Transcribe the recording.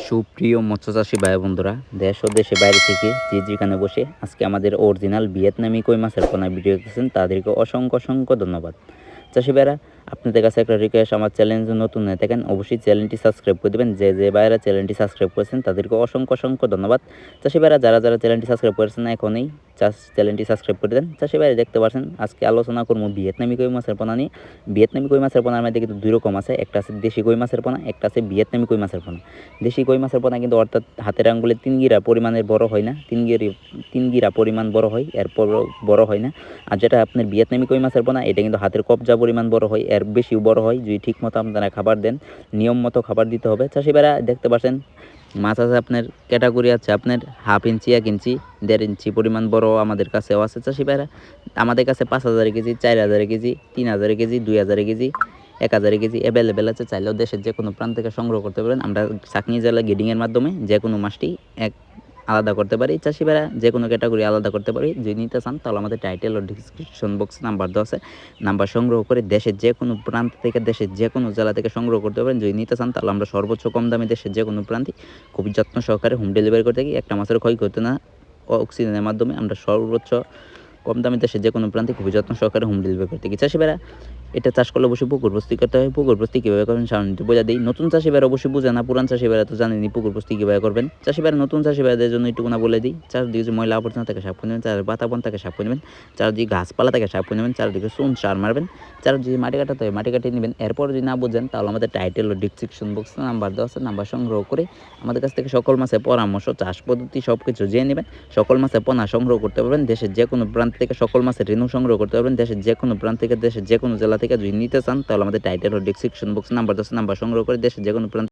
সুপ্রিয় মৎস্যচাষী ভাই বন্ধুরা, দেশ ও দেশের বাইরে থেকে যে যেখানে বসে আজকে আমাদের অরিজিনাল ভিয়েতনামি কই মাছের পোনা ভিডিও দেখতেছেন তাদেরকে অসংখ্য অসংখ্য ধন্যবাদ। চাষি ভাইরা, আপনাদের কাছে একটা রিকোয়েস্ট, আমার চ্যানেল যদি নতুন হয়ে থাকেন অবশ্যই চ্যানেলটি সাবস্ক্রাইব করে দেবেন। যে যে ভাইরা চ্যানেলটি সাবস্ক্রাইব করেছেন তাদেরকে অসংখ্য অসংখ্য ধন্যবাদ। চাষি ভাইরা, যারা যারা চ্যানেলটি সাবস্ক্রাইব করেছেন না এখনই চ্যানেলটি সাবস্ক্রাইব করে দেন। চাষি ভাইরা, দেখতে পাচ্ছেন আজকে আলোচনা করবো ভিয়েতনামি কই মাছের পোনা নিয়ে। ভিয়েতনামি কই মাছের পোনার মধ্যে কিন্তু দুই রকম আছে, একটা আছে দেশি কই মাছের পোনা, একটা আছে ভিয়েতনামি কই মাছের পোনা। দেশি কই মাছের পোনা কিন্তু অর্থাৎ হাতের আঙ্গুলে 3 গিরা পরিমাণের বড় হয় না, 3 গিরা পরিমাণ বড় হয়, এরপর বড় হয় না। আর যেটা আপনার ভিয়েতনামি কই মাছের পোনা, এটা কিন্তু হাতের কবজা পরিমাণ বড় হয়, এর বেশিও বড় হয় যদি ঠিক মতো আপনারা খাবার দেন, নিয়ম মতো খাবার দিতে হবে। চাষি ভাইরা, দেখতে পাচ্ছেন মাছ আছে আপনার ক্যাটাগরি আছে আপনার 1/2 ইঞ্চি, 1 ইঞ্চি, 1.5 ইঞ্চি পরিমাণ বড় আমাদের কাছেও আছে। চাষি ভাইরা, আমাদের কাছে 5,000 KG, 4,000 KG, 3,000 KG, 2,000 KG, 1,000 KG available আছে। চাইলেও দেশের যে কোনো প্রান্ত থেকে সংগ্রহ করতে পারেন। আমরা চাকনি জেলা গেডিংয়ের মাধ্যমে যে কোনো মাছটি আলাদা করতে পারি। চাষি ভাইরা, যে কোনো ক্যাটাগরি আলাদা করতে পারি। যদি নিতে চান তাহলে আমাদের টাইটেল ও ডিসক্রিপশন বক্সে নাম্বার দেওয়া আছে, নাম্বার সংগ্রহ করে দেশের যে কোনো প্রান্ত থেকে, দেশের যে কোনো জেলা থেকে সংগ্রহ করতে পারেন। যদি নিতে চান তাহলে আমরা সর্বোচ্চ কম দামে দেশের যে কোনো প্রান্তে খুবই যত্ন সহকারে হোম ডেলিভারি করে থাকি। একটা মাছের ক্ষয় করতে না, অক্সিজেনের মাধ্যমে আমরা সর্বোচ্চ কম দামে দেশের যে কোনো প্রান্তে খুবই যত্ন সহকারে হোম ডেলিভারি করে থাকি। চাষি ভাইরা, এটা চাষ করলে অবশ্যই পুকুর বস্তি করতে হয়। পুকুর বস্তি কীভাবে করবেন সাধারণত বোঝা দিই। নতুন চাষি ভাইরা অবশ্যই বুঝে না, পুরান চাষি ভাইরা তো জানেনি পুকুর বস্তি কীভাবে করবেন। চাষি ভাইরা, নতুন চাষি ভাইদের জন্য একটু না বলে দিই। চারদিকে যে ময়লা আবর্জনা থাকে সাফ করে নেবেন, চার বাতাবন থাকে সাফ করে নেবেন, চারদিকে গাছপালা থাকে সাফ করে নেবেন, চারদিকে চুন সার মারবেন, চারদিকে মাটি কাটাতে হয় মাটি কাটিয়ে নেবেন। এরপর যদি না বুঝেন তাহলে আমাদের টাইটেল ও ডিসক্রিপশন বক্সে নাম্বার দেওয়া আছে, নাম্বার সংগ্রহ করে আমাদের কাছ থেকে সকল মাছের পরামর্শ, চাষ পদ্ধতি সব কিছু জেনে নেবেন। সকল মাছের পোনা সংগ্রহ করতে পারবেন। দেশের যে কোনো প্রান্ত থেকে সকল মাছের রেণু সংগ্রহ করতে পারবেন। দেশের যে কোনো প্রান্ত থেকে, দেশের যে কোনো জেলা থেকে যদি নিতে চান তাহলে আমাদের টাইটেল ও ডিসক্রিপশন বক্সে নাম্বার 10 নাম্বার সংগ্রহ করে দেশের যে কোনো প্রান্ত